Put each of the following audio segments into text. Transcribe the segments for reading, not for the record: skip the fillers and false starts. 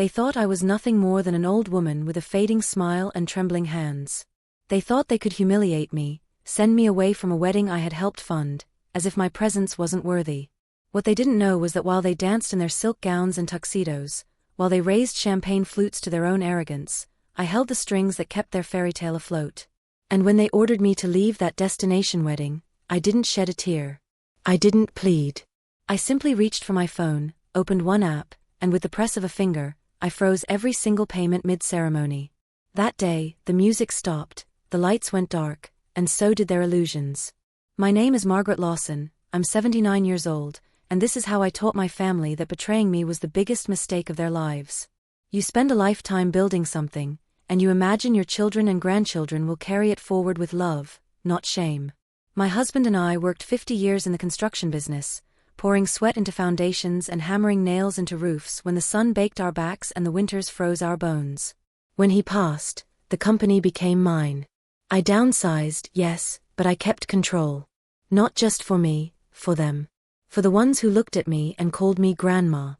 They thought I was nothing more than an old woman with a fading smile and trembling hands. They thought they could humiliate me, send me away from a wedding I had helped fund, as if my presence wasn't worthy. What they didn't know was that while they danced in their silk gowns and tuxedos, while they raised champagne flutes to their own arrogance, I held the strings that kept their fairy tale afloat. And when they ordered me to leave that destination wedding, I didn't shed a tear. I didn't plead. I simply reached for my phone, opened one app, and with the press of a finger, I froze every single payment mid-ceremony. That day, the music stopped, the lights went dark, and so did their illusions. My name is Margaret Lawson, I'm 79 years old, and this is how I taught my family that betraying me was the biggest mistake of their lives. You spend a lifetime building something, and you imagine your children and grandchildren will carry it forward with love, not shame. My husband and I worked 50 years in the construction business, pouring sweat into foundations and hammering nails into roofs when the sun baked our backs and the winters froze our bones. When he passed, the company became mine. I downsized, yes, but I kept control. Not just for me, for them. For the ones who looked at me and called me grandma.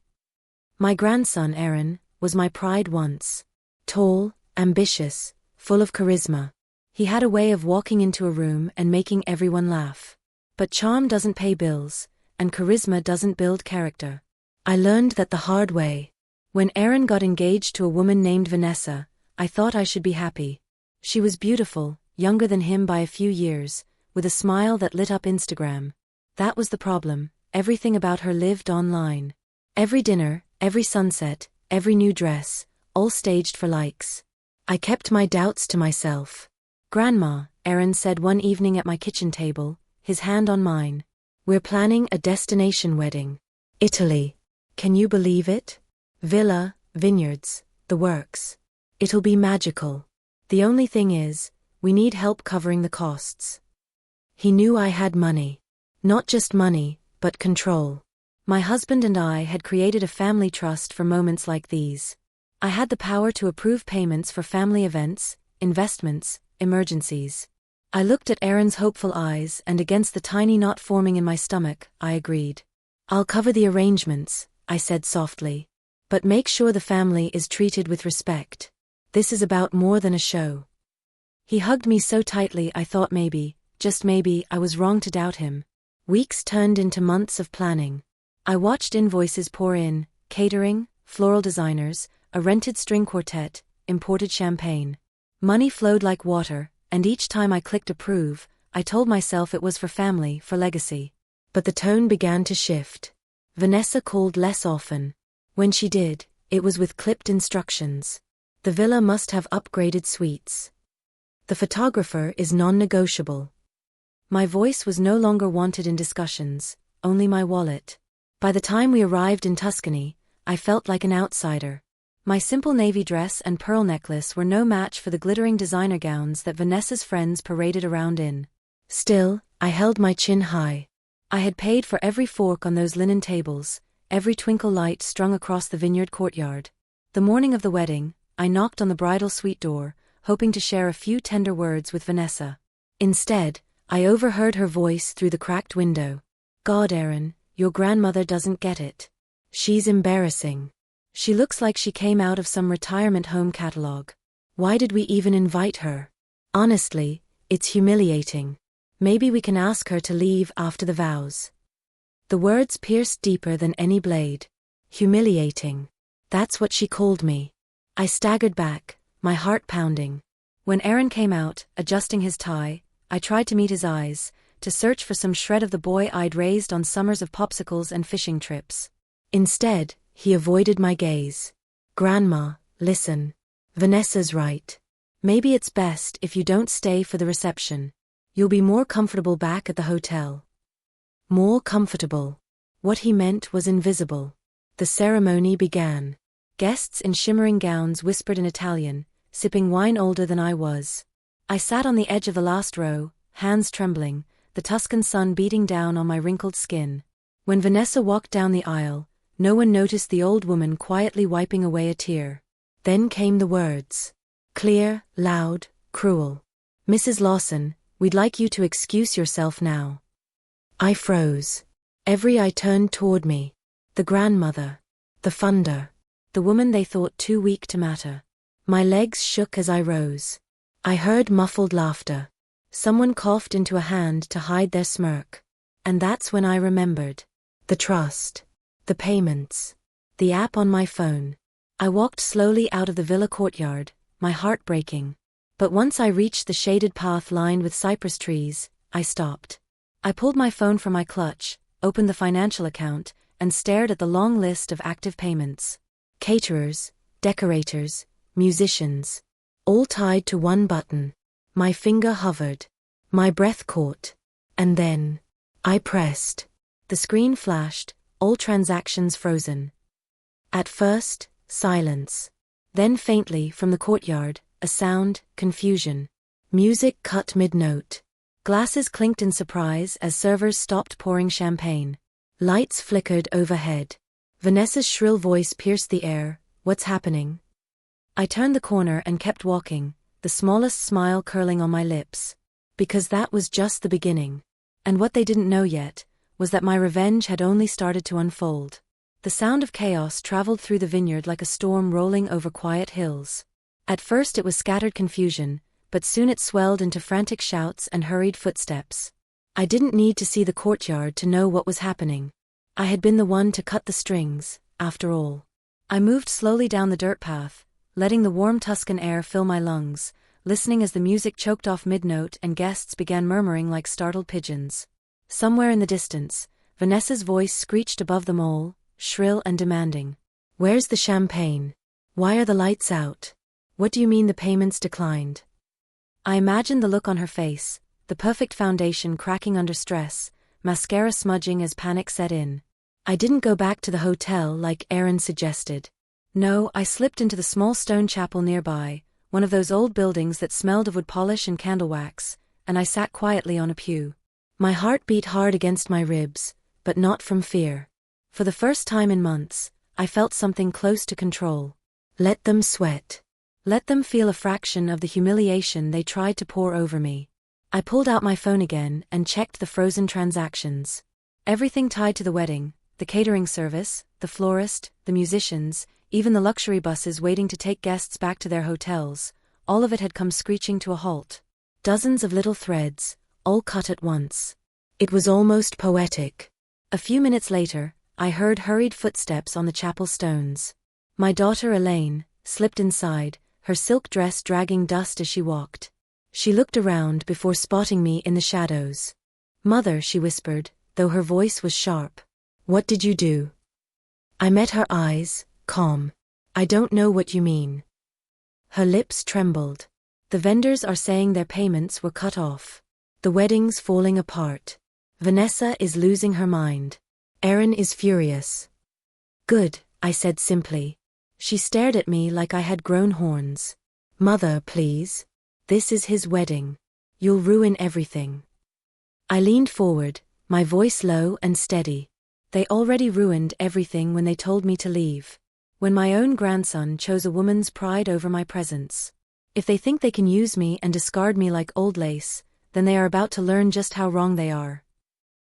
My grandson, Aaron, was my pride once. Tall, ambitious, full of charisma. He had a way of walking into a room and making everyone laugh. But charm doesn't pay bills, and charisma doesn't build character. I learned that the hard way. When Aaron got engaged to a woman named Vanessa, I thought I should be happy. She was beautiful, younger than him by a few years, with a smile that lit up Instagram. That was the problem, everything about her lived online. Every dinner, every sunset, every new dress, all staged for likes. I kept my doubts to myself. "Grandma," Aaron said one evening at my kitchen table, his hand on mine. "We're planning a destination wedding. Italy. Can you believe it? Villa, vineyards, the works. It'll be magical. The only thing is, we need help covering the costs." He knew I had money. Not just money, but control. My husband and I had created a family trust for moments like these. I had the power to approve payments for family events, investments, emergencies. I looked at Aaron's hopeful eyes and against the tiny knot forming in my stomach, I agreed. "I'll cover the arrangements," I said softly. "But make sure the family is treated with respect. This is about more than a show." He hugged me so tightly I thought maybe, just maybe, I was wrong to doubt him. Weeks turned into months of planning. I watched invoices pour in, catering, floral designers, a rented string quartet, imported champagne. Money flowed like water, and each time I clicked approve, I told myself it was for family, for legacy. But the tone began to shift. Vanessa called less often. When she did, it was with clipped instructions. The villa must have upgraded suites. The photographer is non-negotiable. My voice was no longer wanted in discussions, only my wallet. By the time we arrived in Tuscany, I felt like an outsider. My simple navy dress and pearl necklace were no match for the glittering designer gowns that Vanessa's friends paraded around in. Still, I held my chin high. I had paid for every fork on those linen tables, every twinkle light strung across the vineyard courtyard. The morning of the wedding, I knocked on the bridal suite door, hoping to share a few tender words with Vanessa. Instead, I overheard her voice through the cracked window. "God, Aaron, your grandmother doesn't get it. She's embarrassing. She looks like she came out of some retirement home catalog. Why did we even invite her? Honestly, it's humiliating. Maybe we can ask her to leave after the vows." The words pierced deeper than any blade. Humiliating. That's what she called me. I staggered back, my heart pounding. When Aaron came out, adjusting his tie, I tried to meet his eyes, to search for some shred of the boy I'd raised on summers of popsicles and fishing trips. Instead, he avoided my gaze. "Grandma, listen. Vanessa's right. Maybe it's best if you don't stay for the reception. You'll be more comfortable back at the hotel." More comfortable. What he meant was invisible. The ceremony began. Guests in shimmering gowns whispered in Italian, sipping wine older than I was. I sat on the edge of the last row, hands trembling, the Tuscan sun beating down on my wrinkled skin. When Vanessa walked down the aisle, no one noticed the old woman quietly wiping away a tear. Then came the words. Clear, loud, cruel. "Mrs. Lawson, we'd like you to excuse yourself now." I froze. Every eye turned toward me. The grandmother. The funder. the woman they thought too weak to matter. My legs shook as I rose. I heard muffled laughter. Someone coughed into a hand to hide their smirk. And that's when I remembered. The trust. The payments. The app on my phone. I walked slowly out of the villa courtyard, my heart breaking. But once I reached the shaded path lined with cypress trees, I stopped. I pulled my phone from my clutch, opened the financial account, and stared at the long list of active payments. Caterers, decorators, musicians. All tied to one button. My finger hovered. My breath caught. And then, I pressed. The screen flashed, all transactions frozen. At first, silence. Then faintly from the courtyard, a sound, confusion. Music cut mid-note. Glasses clinked in surprise as servers stopped pouring champagne. Lights flickered overhead. Vanessa's shrill voice pierced the air. What's happening? I turned the corner and kept walking, the smallest smile curling on my lips. Because that was just the beginning. And what they didn't know yet was that my revenge had only started to unfold. The sound of chaos traveled through the vineyard like a storm rolling over quiet hills. At first it was scattered confusion, but soon it swelled into frantic shouts and hurried footsteps. I didn't need to see the courtyard to know what was happening. I had been the one to cut the strings, after all. I moved slowly down the dirt path, letting the warm Tuscan air fill my lungs, listening as the music choked off mid-note and guests began murmuring like startled pigeons. Somewhere in the distance, Vanessa's voice screeched above them all, shrill and demanding. Where's the champagne? Why are the lights out? What do you mean the payments declined? I imagined the look on her face, the perfect foundation cracking under stress, mascara smudging as panic set in. I didn't go back to the hotel like Aaron suggested. No, I slipped into the small stone chapel nearby, one of those old buildings that smelled of wood polish and candle wax, and I sat quietly on a pew. My heart beat hard against my ribs, but not from fear. For the first time in months, I felt something close to control. Let them sweat. Let them feel a fraction of the humiliation they tried to pour over me. I pulled out my phone again and checked the frozen transactions. Everything tied to the wedding, the catering service, the florist, the musicians, even the luxury buses waiting to take guests back to their hotels, all of it had come screeching to a halt. Dozens of little threads, all cut at once. It was almost poetic. A few minutes later, I heard hurried footsteps on the chapel stones. My daughter Elaine slipped inside, her silk dress dragging dust as she walked. She looked around before spotting me in the shadows. Mother, she whispered, though her voice was sharp. What did you do? I met her eyes, calm. I don't know what you mean. Her lips trembled. The vendors are saying their payments were cut off. The wedding's falling apart. Vanessa is losing her mind. Aaron is furious. Good, I said simply. She stared at me like I had grown horns. Mother, please. This is his wedding. You'll ruin everything. I leaned forward, my voice low and steady. They already ruined everything when they told me to leave. When my own grandson chose a woman's pride over my presence. If they think they can use me and discard me like old lace, then they are about to learn just how wrong they are.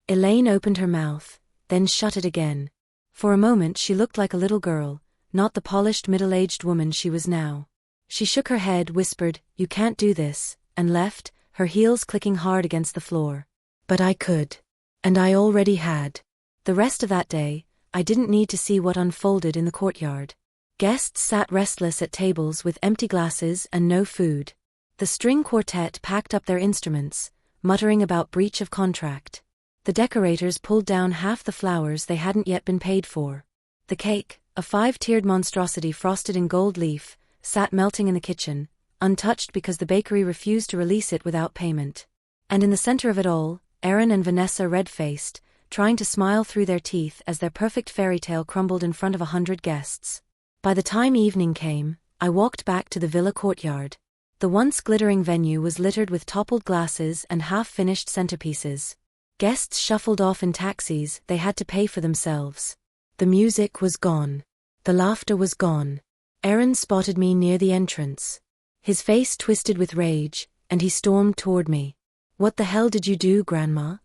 Elaine opened her mouth, then shut it again. For a moment she looked like a little girl, not the polished middle-aged woman she was now. She shook her head, whispered, "You can't do this," and left, her heels clicking hard against the floor. But I could. And I already had. The rest of that day, I didn't need to see what unfolded in the courtyard. Guests sat restless at tables with empty glasses and no food. The string quartet packed up their instruments, muttering about breach of contract. The decorators pulled down half the flowers they hadn't yet been paid for. The cake, a 5-tiered monstrosity frosted in gold leaf, sat melting in the kitchen, untouched because the bakery refused to release it without payment. And in the center of it all, Aaron and Vanessa red-faced, trying to smile through their teeth as their perfect fairy tale crumbled in front of 100 guests. By the time evening came, I walked back to the villa courtyard. The once glittering venue was littered with toppled glasses and half-finished centerpieces. Guests shuffled off in taxis they had to pay for themselves. The music was gone. The laughter was gone. Aaron spotted me near the entrance. His face twisted with rage, and he stormed toward me. "What the hell did you do, Grandma?"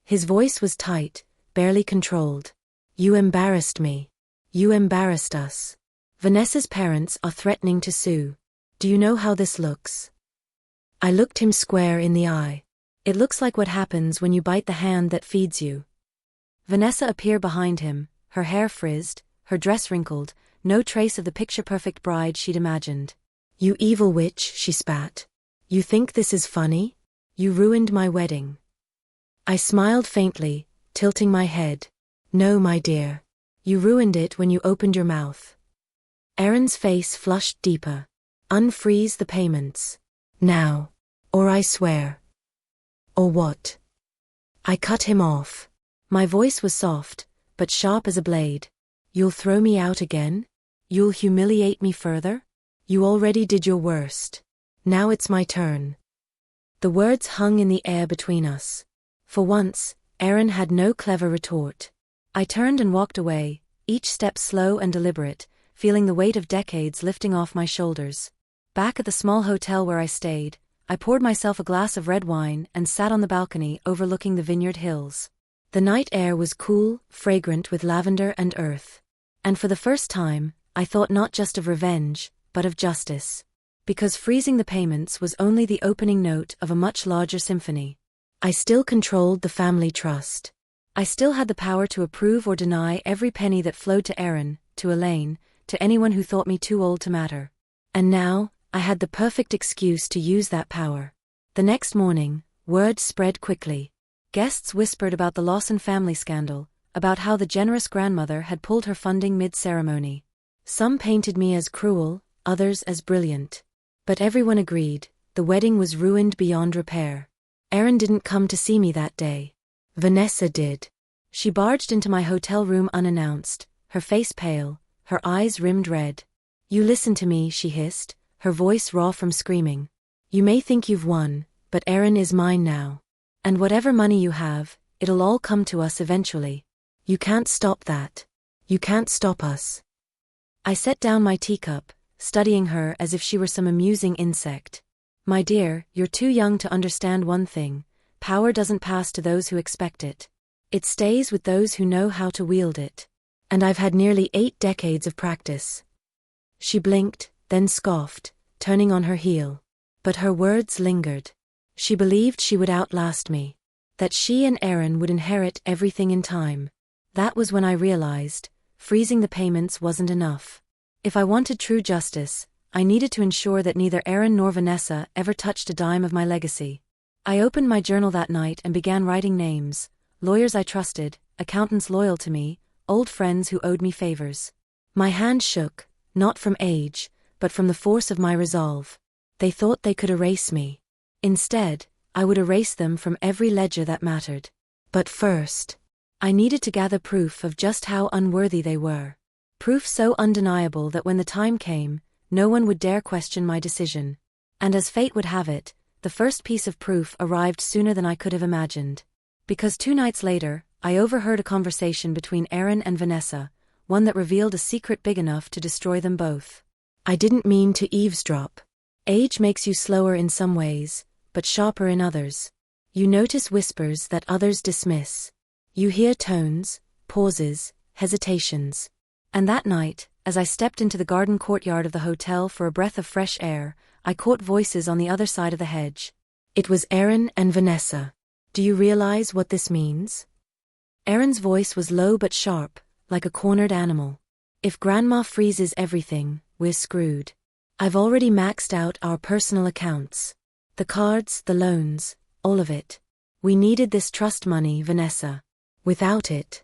His voice was tight, barely controlled. "You embarrassed me. You embarrassed us." Vanessa's parents are threatening to sue. Do you know how this looks? I looked him square in the eye. It looks like what happens when you bite the hand that feeds you. Vanessa appeared behind him, her hair frizzed, her dress wrinkled, no trace of the picture-perfect bride she'd imagined. You evil witch, she spat. You think this is funny? You ruined my wedding. I smiled faintly, tilting my head. No, my dear. You ruined it when you opened your mouth. Aaron's face flushed deeper. Unfreeze the payments. Now. Or I swear. Or what? I cut him off. My voice was soft, but sharp as a blade. You'll throw me out again? You'll humiliate me further? You already did your worst. Now it's my turn. The words hung in the air between us. For once, Aaron had no clever retort. I turned and walked away, each step slow and deliberate, feeling the weight of decades lifting off my shoulders. Back at the small hotel where I stayed, I poured myself a glass of red wine and sat on the balcony overlooking the Vineyard Hills. The night air was cool, fragrant with lavender and earth. And for the first time, I thought not just of revenge, but of justice. Because freezing the payments was only the opening note of a much larger symphony. I still controlled the family trust. I still had the power to approve or deny every penny that flowed to Aaron, to Elaine, to anyone who thought me too old to matter. And now, I had the perfect excuse to use that power. The next morning, word spread quickly. Guests whispered about the Lawson family scandal, about how the generous grandmother had pulled her funding mid-ceremony. Some painted me as cruel, others as brilliant. But everyone agreed, the wedding was ruined beyond repair. Aaron didn't come to see me that day. Vanessa did. She barged into my hotel room unannounced, her face pale, her eyes rimmed red. You listen to me, she hissed, her voice raw from screaming. You may think you've won, but Aaron is mine now. And whatever money you have, it'll all come to us eventually. You can't stop that. You can't stop us. I set down my teacup, studying her as if she were some amusing insect. My dear, you're too young to understand one thing. Power doesn't pass to those who expect it. It stays with those who know how to wield it. And I've had nearly 8 decades of practice. She blinked, then scoffed, turning on her heel. But her words lingered. She believed she would outlast me. That she and Aaron would inherit everything in time. That was when I realized, freezing the payments wasn't enough. If I wanted true justice, I needed to ensure that neither Aaron nor Vanessa ever touched a dime of my legacy. I opened my journal that night and began writing names, lawyers I trusted, accountants loyal to me, old friends who owed me favors. My hand shook, not from age, but from the force of my resolve. They thought they could erase me. Instead, I would erase them from every ledger that mattered. But first, I needed to gather proof of just how unworthy they were. Proof so undeniable that when the time came, no one would dare question my decision. And as fate would have it, the first piece of proof arrived sooner than I could have imagined. Because 2 nights later, I overheard a conversation between Aaron and Vanessa, one that revealed a secret big enough to destroy them both. I didn't mean to eavesdrop. Age makes you slower in some ways, but sharper in others. You notice whispers that others dismiss. You hear tones, pauses, hesitations. And that night, as I stepped into the garden courtyard of the hotel for a breath of fresh air, I caught voices on the other side of the hedge. It was Aaron and Vanessa. Do you realize what this means? Aaron's voice was low but sharp, like a cornered animal. If Grandma freezes everything, we're screwed. I've already maxed out our personal accounts. The cards, the loans, all of it. We needed this trust money, Vanessa. Without it.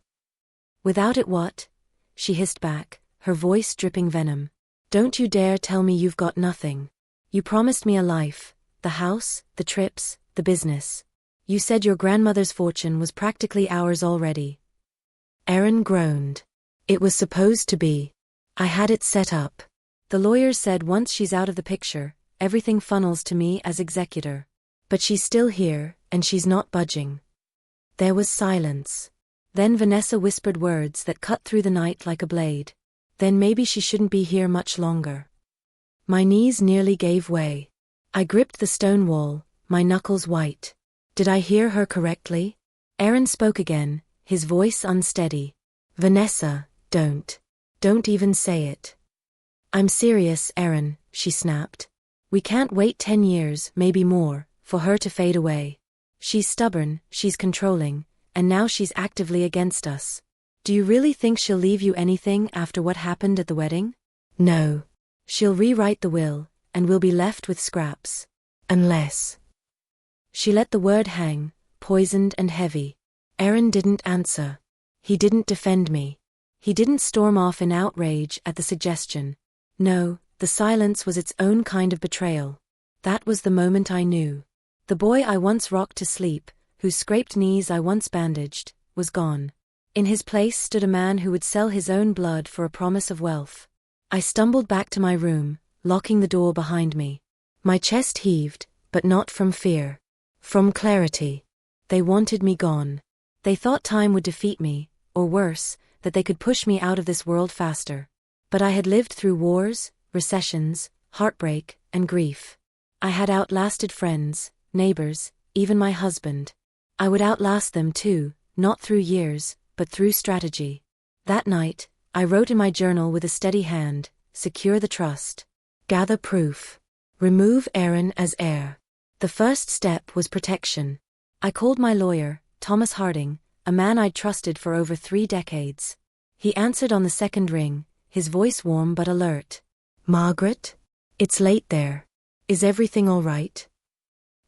Without it what? She hissed back, her voice dripping venom. Don't you dare tell me you've got nothing. You promised me a life, the house, the trips, the business. You said your grandmother's fortune was practically ours already. Aaron groaned. It was supposed to be. I had it set up. The lawyers said once she's out of the picture, everything funnels to me as executor. But she's still here, and she's not budging. There was silence. Then Vanessa whispered words that cut through the night like a blade. Then maybe she shouldn't be here much longer. My knees nearly gave way. I gripped the stone wall, my knuckles white. Did I hear her correctly? Aaron spoke again, his voice unsteady. Vanessa, don't. Don't even say it. I'm serious, Erin, she snapped. We can't wait 10 years, maybe more, for her to fade away. She's stubborn, she's controlling, and now she's actively against us. Do you really think she'll leave you anything after what happened at the wedding? No. She'll rewrite the will, and we'll be left with scraps. Unless. She let the word hang, poisoned and heavy. Erin didn't answer. He didn't defend me. He didn't storm off in outrage at the suggestion. No, the silence was its own kind of betrayal. That was the moment I knew. The boy I once rocked to sleep, whose scraped knees I once bandaged, was gone. In his place stood a man who would sell his own blood for a promise of wealth. I stumbled back to my room, locking the door behind me. My chest heaved, but not from fear. From clarity. They wanted me gone. They thought time would defeat me, or worse, that they could push me out of this world faster. But I had lived through wars, recessions, heartbreak, and grief. I had outlasted friends, neighbors, even my husband. I would outlast them too, not through years, but through strategy. That night, I wrote in my journal with a steady hand, secure the trust. Gather proof. Remove Erin as heir. The first step was protection. I called my lawyer, Thomas Harding, a man I'd trusted for over 3 decades. He answered on the second ring, his voice warm but alert. Margaret? It's late there. Is everything all right?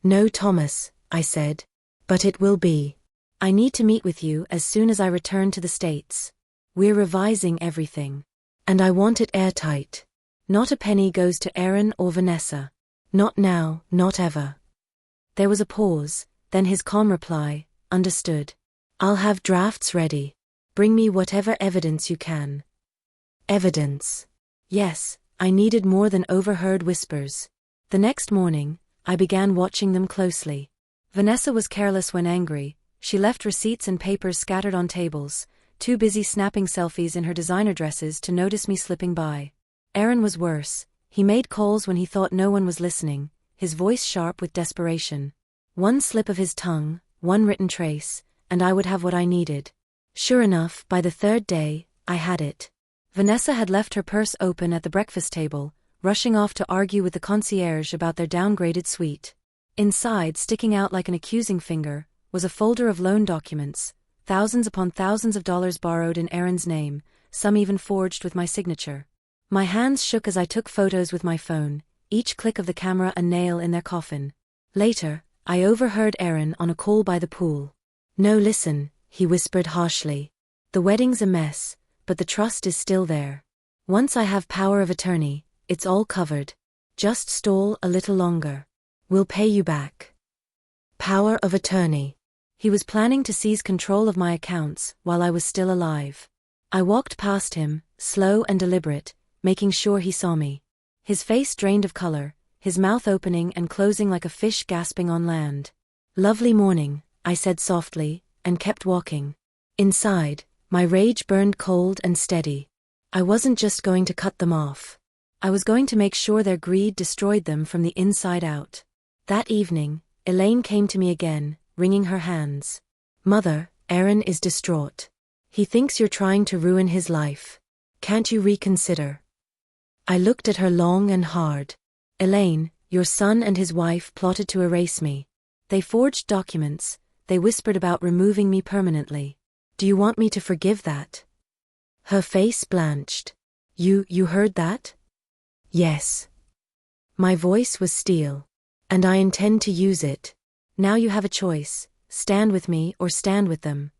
No, Thomas, I said. But it will be. I need to meet with you as soon as I return to the States. We're revising everything. And I want it airtight. Not a penny goes to Erin or Vanessa. Not now, not ever. There was a pause, then his calm reply, understood. I'll have drafts ready. Bring me whatever evidence you can. Evidence. Yes, I needed more than overheard whispers. The next morning, I began watching them closely. Vanessa was careless when angry. She left receipts and papers scattered on tables, too busy snapping selfies in her designer dresses to notice me slipping by. Erin was worse. He made calls when he thought no one was listening, his voice sharp with desperation. One slip of his tongue, one written trace, and I would have what I needed. Sure enough, by the 3rd day, I had it. Vanessa had left her purse open at the breakfast table, rushing off to argue with the concierge about their downgraded suite. Inside, sticking out like an accusing finger, was a folder of loan documents, thousands upon thousands of dollars borrowed in Erin's name, some even forged with my signature. My hands shook as I took photos with my phone, each click of the camera a nail in their coffin. Later, I overheard Erin on a call by the pool. No, listen, he whispered harshly. The wedding's a mess, but the trust is still there. Once I have power of attorney, it's all covered. Just stall a little longer. We'll pay you back. Power of attorney. He was planning to seize control of my accounts while I was still alive. I walked past him, slow and deliberate, making sure he saw me. His face drained of color, his mouth opening and closing like a fish gasping on land. Lovely morning, I said softly, and kept walking. Inside, my rage burned cold and steady. I wasn't just going to cut them off. I was going to make sure their greed destroyed them from the inside out. That evening, Elaine came to me again, wringing her hands. Mother, Erin is distraught. He thinks you're trying to ruin his life. Can't you reconsider? I looked at her long and hard. Elaine, your son and his wife plotted to erase me. They forged documents, they whispered about removing me permanently. Do you want me to forgive that? Her face blanched. You heard that? Yes. My voice was steel. And I intend to use it. Now you have a choice, stand with me or stand with them.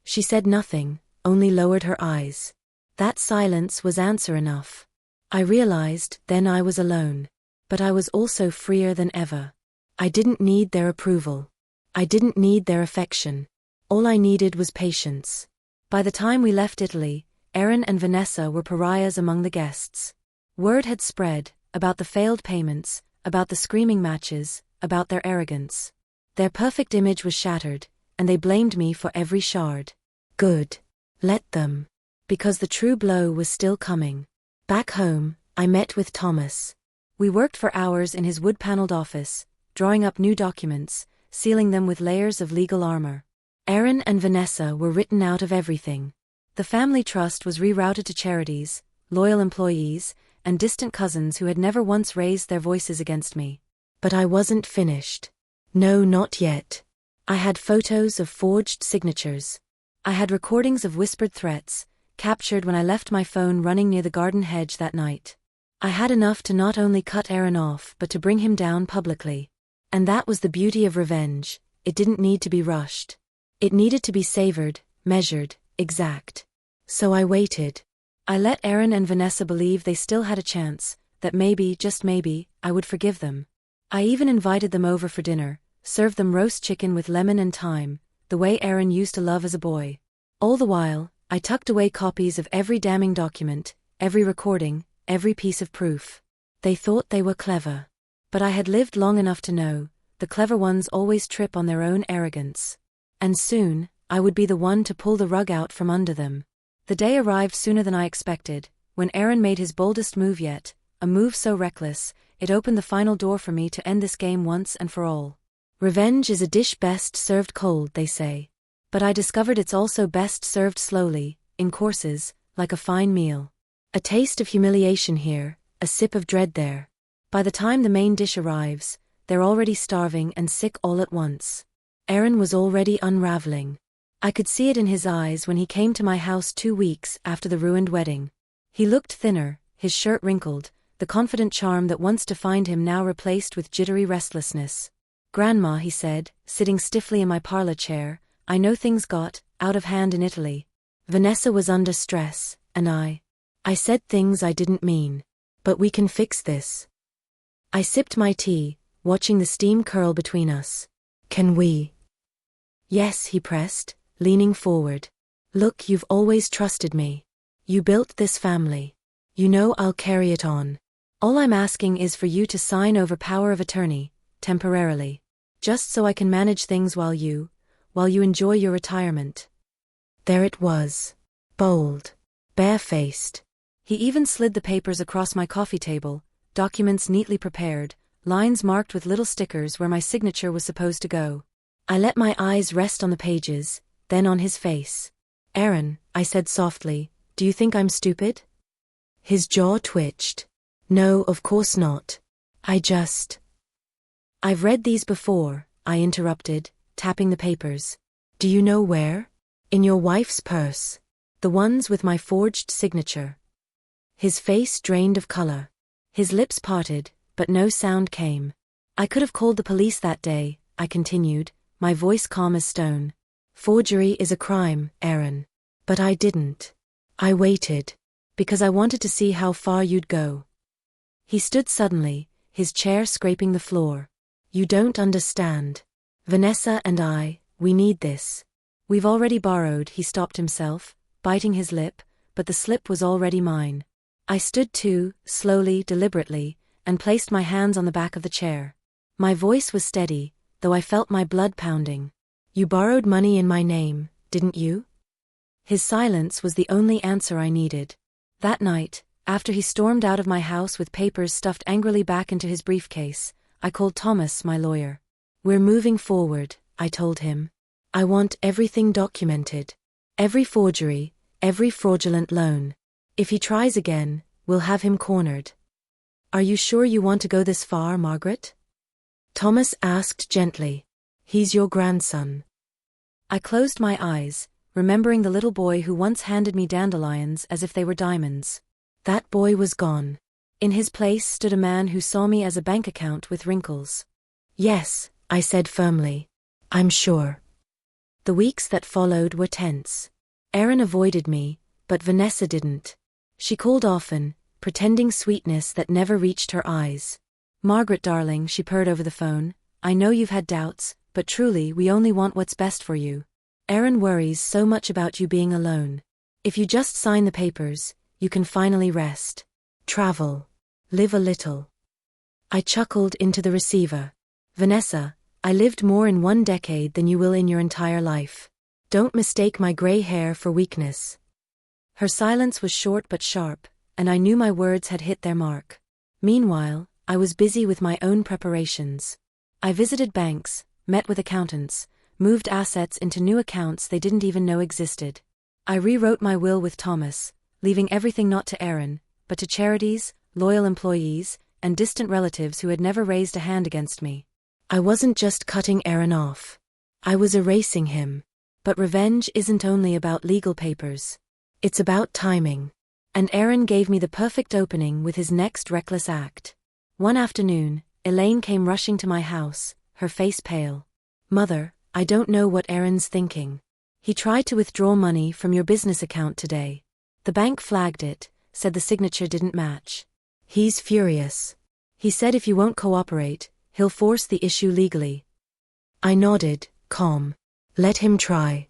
She said nothing, only lowered her eyes. That silence was answer enough. I realized then I was alone. But I was also freer than ever. I didn't need their approval. I didn't need their affection. All I needed was patience. By the time we left Italy, Erin and Vanessa were pariahs among the guests. Word had spread, about the failed payments, about the screaming matches, about their arrogance. Their perfect image was shattered, and they blamed me for every shard. Good. Let them. Because the true blow was still coming. Back home, I met with Thomas. We worked for hours in his wood-paneled office, drawing up new documents, sealing them with layers of legal armor. Erin and Vanessa were written out of everything. The family trust was rerouted to charities, loyal employees, and distant cousins who had never once raised their voices against me. But I wasn't finished. No, not yet. I had photos of forged signatures. I had recordings of whispered threats, captured when I left my phone running near the garden hedge that night. I had enough to not only cut Aaron off but to bring him down publicly. And that was the beauty of revenge. It didn't need to be rushed. It needed to be savored, measured, exact. So I waited. I let Aaron and Vanessa believe they still had a chance, that maybe, just maybe, I would forgive them. I even invited them over for dinner, served them roast chicken with lemon and thyme, the way Aaron used to love as a boy. All the while, I tucked away copies of every damning document, every recording, every piece of proof. They thought they were clever. But I had lived long enough to know, the clever ones always trip on their own arrogance. And soon, I would be the one to pull the rug out from under them. The day arrived sooner than I expected, when Aaron made his boldest move yet, a move so reckless, it opened the final door for me to end this game once and for all. Revenge is a dish best served cold, they say. But I discovered it's also best served slowly, in courses, like a fine meal. A taste of humiliation here, a sip of dread there. By the time the main dish arrives, they're already starving and sick all at once. Aaron was already unraveling. I could see it in his eyes when he came to my house 2 weeks after the ruined wedding. He looked thinner, his shirt wrinkled, the confident charm that once defined him now replaced with jittery restlessness. "Grandma," he said, sitting stiffly in my parlor chair, "I know things got out of hand in Italy. Vanessa was under stress, and I said things I didn't mean. But we can fix this." I sipped my tea, watching the steam curl between us. "Can we?" "Yes," he pressed, leaning forward. "Look, you've always trusted me. You built this family. You know I'll carry it on. All I'm asking is for you to sign over power of attorney, temporarily. Just so I can manage things while you enjoy your retirement." There it was. Bold. Barefaced. He even slid the papers across my coffee table, documents neatly prepared, lines marked with little stickers where my signature was supposed to go. I let my eyes rest on the pages, then on his face. "Aaron," I said softly, "do you think I'm stupid?" His jaw twitched. "No, of course not. I've read these before," I interrupted, tapping the papers. "Do you know where? In your wife's purse. The ones with my forged signature." His face drained of color. His lips parted, but no sound came. "I could have called the police that day," I continued, my voice calm as stone. "Forgery is a crime, Aaron. But I didn't. I waited. Because I wanted to see how far you'd go." He stood suddenly, his chair scraping the floor. "You don't understand. Vanessa and we need this. We've already borrowed." He stopped himself, biting his lip, but the slip was already mine. I stood too, slowly, deliberately, and placed my hands on the back of the chair. My voice was steady, though I felt my blood pounding. "You borrowed money in my name, didn't you?" His silence was the only answer I needed. That night, after he stormed out of my house with papers stuffed angrily back into his briefcase, I called Thomas, my lawyer. "We're moving forward," I told him. "I want everything documented. Every forgery, every fraudulent loan. If he tries again, we'll have him cornered." "Are you sure you want to go this far, Margaret?" Thomas asked gently. "He's your grandson." I closed my eyes, remembering the little boy who once handed me dandelions as if they were diamonds. That boy was gone. In his place stood a man who saw me as a bank account with wrinkles. "Yes," I said firmly. "I'm sure." The weeks that followed were tense. Aaron avoided me, but Vanessa didn't. She called often, pretending sweetness that never reached her eyes. "Margaret, darling," she purred over the phone, "I know you've had doubts, but truly we only want what's best for you. Aaron worries so much about you being alone. If you just sign the papers, you can finally rest. Travel. Live a little." I chuckled into the receiver. "Vanessa, I lived more in 1 decade than you will in your entire life. Don't mistake my gray hair for weakness." Her silence was short but sharp, and I knew my words had hit their mark. Meanwhile, I was busy with my own preparations. I visited banks, met with accountants, moved assets into new accounts they didn't even know existed. I rewrote my will with Thomas, leaving everything not to Aaron, but to charities, loyal employees, and distant relatives who had never raised a hand against me. I wasn't just cutting Aaron off. I was erasing him. But revenge isn't only about legal papers. It's about timing. And Aaron gave me the perfect opening with his next reckless act. One afternoon, Elaine came rushing to my house, her face pale. "Mother, I don't know what Aaron's thinking. He tried to withdraw money from your business account today. The bank flagged it, said the signature didn't match. He's furious. He said if you won't cooperate, he'll force the issue legally." I nodded, calm. Let him try.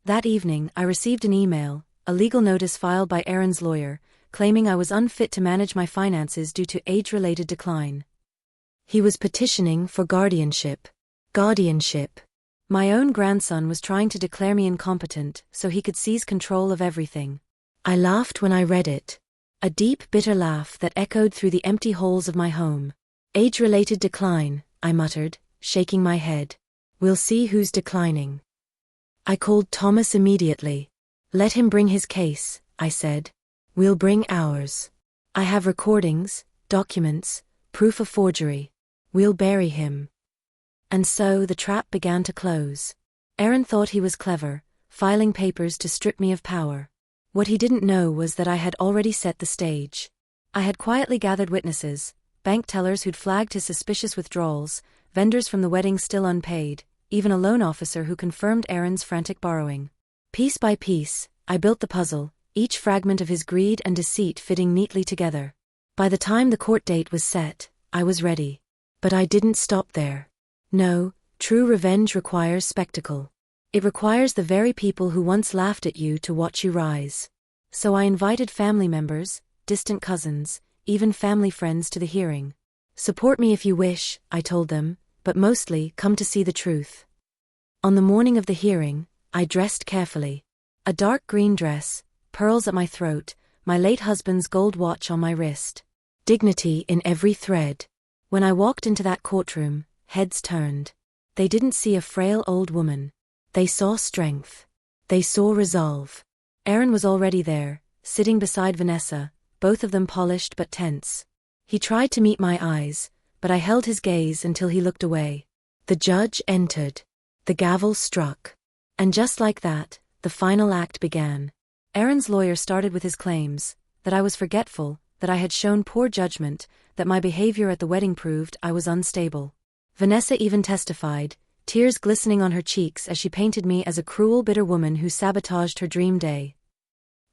That evening, I received an email, a legal notice filed by Aaron's lawyer, claiming I was unfit to manage my finances due to age-related decline. He was petitioning for guardianship. Guardianship. My own grandson was trying to declare me incompetent so he could seize control of everything. I laughed when I read it. A deep, bitter laugh that echoed through the empty halls of my home. Age-related decline, I muttered, shaking my head. We'll see who's declining. I called Thomas immediately. Let him bring his case, I said. We'll bring ours. I have recordings, documents, proof of forgery. We'll bury him. And so the trap began to close. Aaron thought he was clever, filing papers to strip me of power. What he didn't know was that I had already set the stage. I had quietly gathered witnesses, bank tellers who'd flagged his suspicious withdrawals, vendors from the wedding still unpaid, even a loan officer who confirmed Aaron's frantic borrowing. Piece by piece, I built the puzzle, each fragment of his greed and deceit fitting neatly together. By the time the court date was set, I was ready. But I didn't stop there. No, true revenge requires spectacle. It requires the very people who once laughed at you to watch you rise. So I invited family members, distant cousins, even family friends to the hearing. Support me if you wish, I told them, but mostly come to see the truth. On the morning of the hearing, I dressed carefully. A dark green dress, pearls at my throat, my late husband's gold watch on my wrist. Dignity in every thread. When I walked into that courtroom, heads turned. They didn't see a frail old woman. They saw strength. They saw resolve. Aaron was already there, sitting beside Vanessa, both of them polished but tense. He tried to meet my eyes, but I held his gaze until he looked away. The judge entered. The gavel struck. And just like that, the final act began. Aaron's lawyer started with his claims, that I was forgetful, that I had shown poor judgment, that my behavior at the wedding proved I was unstable. Vanessa even testified, tears glistening on her cheeks as she painted me as a cruel, bitter woman who sabotaged her dream day.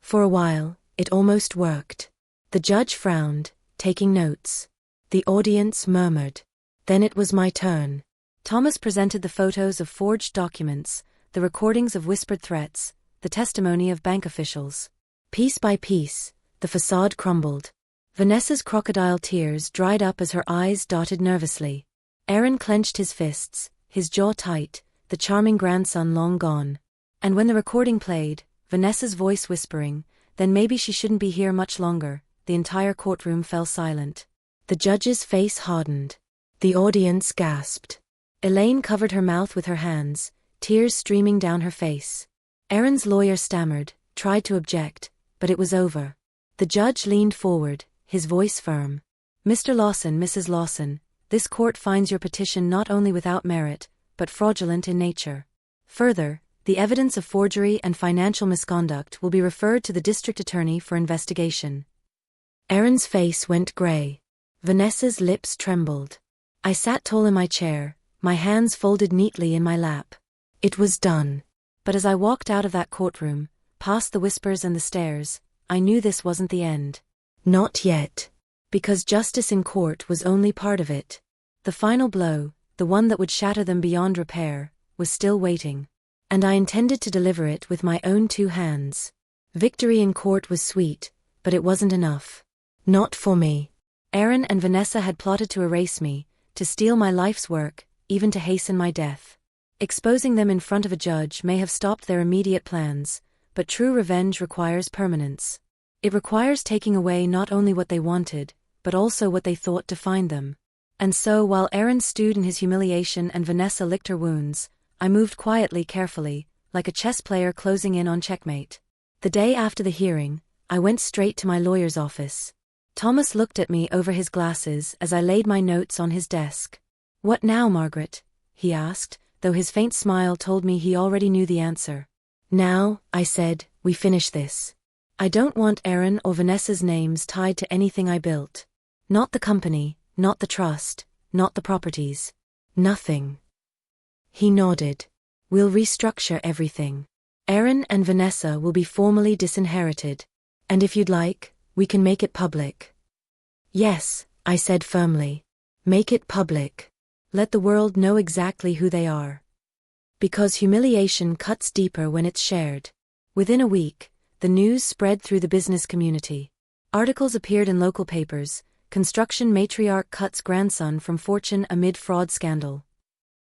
For a while, it almost worked. The judge frowned, taking notes. The audience murmured. Then it was my turn. Thomas presented the photos of forged documents, the recordings of whispered threats, the testimony of bank officials. Piece by piece, the facade crumbled. Vanessa's crocodile tears dried up as her eyes darted nervously. Aaron clenched his fists, his jaw tight, the charming grandson long gone. And when the recording played, Vanessa's voice whispering, "Then maybe she shouldn't be here much longer," the entire courtroom fell silent. The judge's face hardened. The audience gasped. Elaine covered her mouth with her hands, tears streaming down her face. Aaron's lawyer stammered, tried to object, but it was over. The judge leaned forward, his voice firm. "Mr. Lawson, Mrs. Lawson, this court finds your petition not only without merit, but fraudulent in nature. Further, the evidence of forgery and financial misconduct will be referred to the district attorney for investigation." Aaron's face went gray. Vanessa's lips trembled. I sat tall in my chair, my hands folded neatly in my lap. It was done. But as I walked out of that courtroom, past the whispers and the stares, I knew this wasn't the end. Not yet. Because justice in court was only part of it. The final blow, the one that would shatter them beyond repair, was still waiting. And I intended to deliver it with my own two hands. Victory in court was sweet, but it wasn't enough. Not for me. Aaron and Vanessa had plotted to erase me, to steal my life's work, even to hasten my death. Exposing them in front of a judge may have stopped their immediate plans, but true revenge requires permanence. It requires taking away not only what they wanted, but also what they thought defined them. And so while Aaron stewed in his humiliation and Vanessa licked her wounds, I moved quietly, carefully, like a chess player closing in on checkmate. The day after the hearing, I went straight to my lawyer's office. Thomas looked at me over his glasses as I laid my notes on his desk. "What now, Margaret?" he asked, though his faint smile told me he already knew the answer. "Now," I said, "we finish this. I don't want Aaron or Vanessa's names tied to anything I built. Not the company, not the trust, not the properties. Nothing." He nodded. "We'll restructure everything. Aaron and Vanessa will be formally disinherited. And if you'd like, we can make it public." "Yes," I said firmly. "Make it public. Let the world know exactly who they are." Because humiliation cuts deeper when it's shared. Within a week, the news spread through the business community. Articles appeared in local papers. Construction matriarch cuts grandson from fortune amid fraud scandal.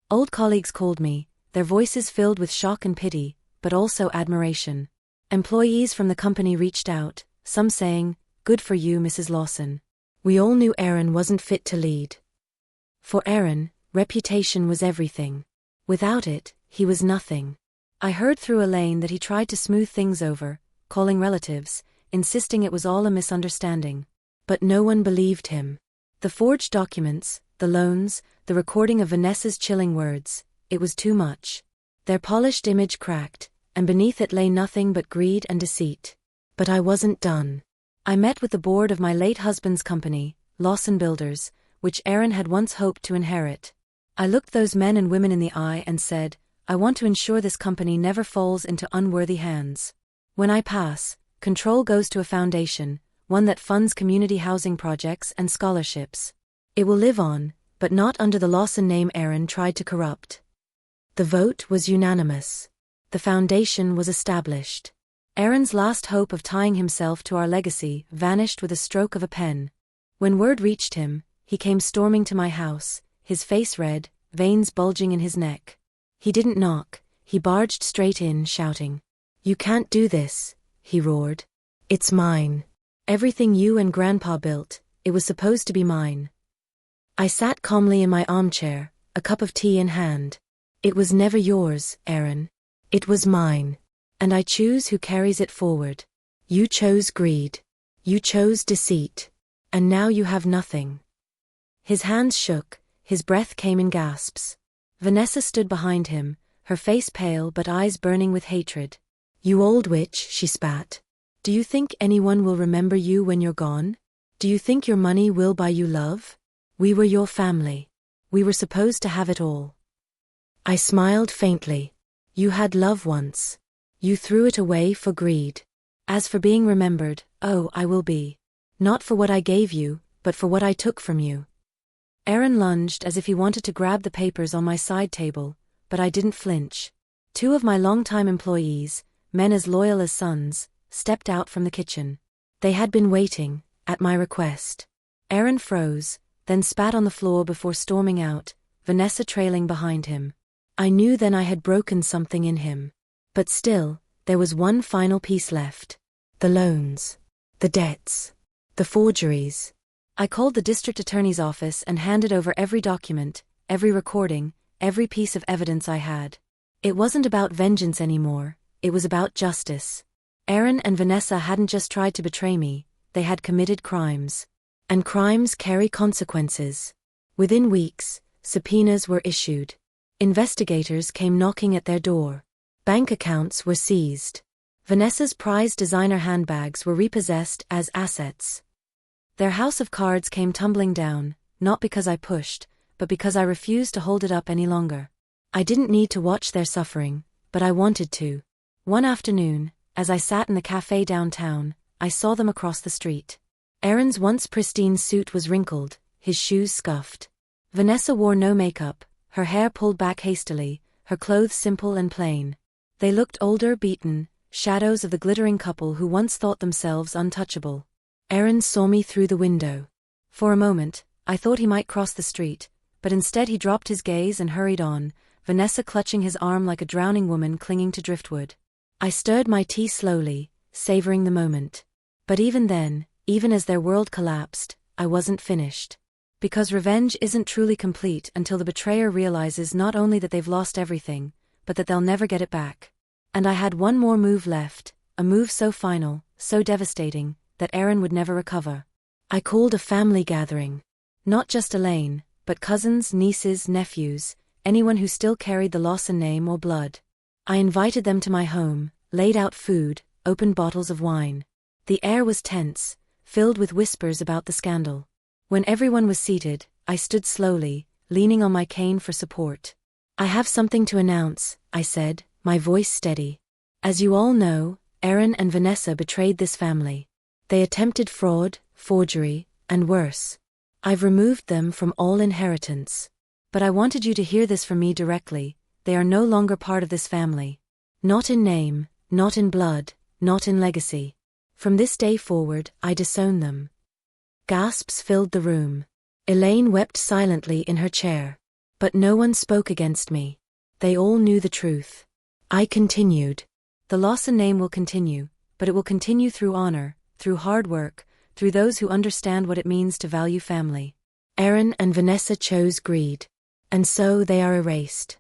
Old colleagues called me, their voices filled with shock and pity, but also admiration. Employees from the company reached out, some saying, "Good for you, Mrs. Lawson." We all knew Aaron wasn't fit to lead. For Aaron, reputation was everything. Without it, he was nothing. I heard through Elaine that he tried to smooth things over, calling relatives, insisting it was all a misunderstanding. But no one believed him. The forged documents, the loans, the recording of Vanessa's chilling words, it was too much. Their polished image cracked, and beneath it lay nothing but greed and deceit. But I wasn't done. I met with the board of my late husband's company, Lawson Builders, which Aaron had once hoped to inherit. I looked those men and women in the eye and said, "I want to ensure this company never falls into unworthy hands. When I pass, control goes to a foundation, one that funds community housing projects and scholarships. It will live on, but not under the Lawson name Aaron tried to corrupt." The vote was unanimous. The foundation was established. Aaron's last hope of tying himself to our legacy vanished with a stroke of a pen. When word reached him, he came storming to my house, his face red, veins bulging in his neck. He didn't knock, he barged straight in, shouting. "You can't do this," he roared. "It's mine. Everything you and Grandpa built, it was supposed to be mine." I sat calmly in my armchair, a cup of tea in hand. "It was never yours, Aaron. It was mine. And I choose who carries it forward. You chose greed. You chose deceit. And now you have nothing." His hands shook, his breath came in gasps. Vanessa stood behind him, her face pale but eyes burning with hatred. "You old witch," she spat. "Do you think anyone will remember you when you're gone? Do you think your money will buy you love? We were your family. We were supposed to have it all." I smiled faintly. "You had love once. You threw it away for greed. As for being remembered, oh, I will be. Not for what I gave you, but for what I took from you." Aaron lunged as if he wanted to grab the papers on my side table, but I didn't flinch. Two of my longtime employees, men as loyal as sons, stepped out from the kitchen. They had been waiting, at my request. Aaron froze, then spat on the floor before storming out, Vanessa trailing behind him. I knew then I had broken something in him. But still, there was one final piece left. The loans. The debts. The forgeries. I called the district attorney's office and handed over every document, every recording, every piece of evidence I had. It wasn't about vengeance anymore, it was about justice. Aaron and Vanessa hadn't just tried to betray me, they had committed crimes. And crimes carry consequences. Within weeks, subpoenas were issued. Investigators came knocking at their door. Bank accounts were seized. Vanessa's prized designer handbags were repossessed as assets. Their house of cards came tumbling down, not because I pushed, but because I refused to hold it up any longer. I didn't need to watch their suffering, but I wanted to. One afternoon, as I sat in the cafe downtown, I saw them across the street. Aaron's once pristine suit was wrinkled, his shoes scuffed. Vanessa wore no makeup, her hair pulled back hastily, her clothes simple and plain. They looked older, beaten, shadows of the glittering couple who once thought themselves untouchable. Aaron saw me through the window. For a moment, I thought he might cross the street, but instead he dropped his gaze and hurried on, Vanessa clutching his arm like a drowning woman clinging to driftwood. I stirred my tea slowly, savoring the moment. But even then, even as their world collapsed, I wasn't finished. Because revenge isn't truly complete until the betrayer realizes not only that they've lost everything, but that they'll never get it back. And I had one more move left, a move so final, so devastating, that Aaron would never recover. I called a family gathering. Not just Elaine, but cousins, nieces, nephews, anyone who still carried the Lawson name or blood. I invited them to my home, laid out food, opened bottles of wine. The air was tense, filled with whispers about the scandal. When everyone was seated, I stood slowly, leaning on my cane for support. I have something to announce, I said, my voice steady. As you all know, Aaron and Vanessa betrayed this family. They attempted fraud, forgery, and worse. I've removed them from all inheritance. But I wanted you to hear this from me directly. They are no longer part of this family. Not in name, not in blood, not in legacy. From this day forward, I disown them. Gasps filled the room. Elaine wept silently in her chair. But no one spoke against me. They all knew the truth. I continued. The Lawson name will continue, but it will continue through honor, through hard work, through those who understand what it means to value family. Aaron and Vanessa chose greed. And so they are erased.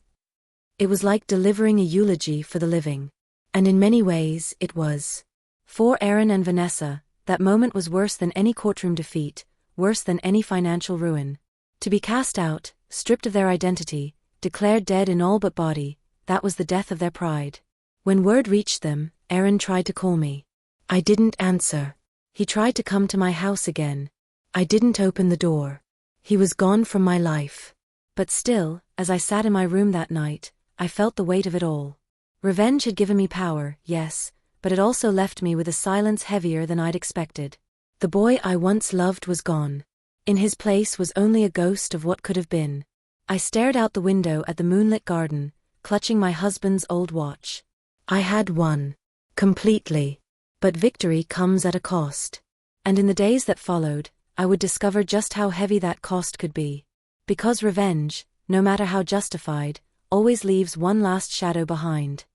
It was like delivering a eulogy for the living. And in many ways, it was. For Aaron and Vanessa, that moment was worse than any courtroom defeat, worse than any financial ruin. To be cast out, stripped of their identity, declared dead in all but body, that was the death of their pride. When word reached them, Aaron tried to call me. I didn't answer. He tried to come to my house again. I didn't open the door. He was gone from my life. But still, as I sat in my room that night, I felt the weight of it all. Revenge had given me power, yes, but it also left me with a silence heavier than I'd expected. The boy I once loved was gone. In his place was only a ghost of what could have been. I stared out the window at the moonlit garden, clutching my husband's old watch. I had won. Completely. But victory comes at a cost. And in the days that followed, I would discover just how heavy that cost could be. Because revenge, no matter how justified, always leaves one last shadow behind.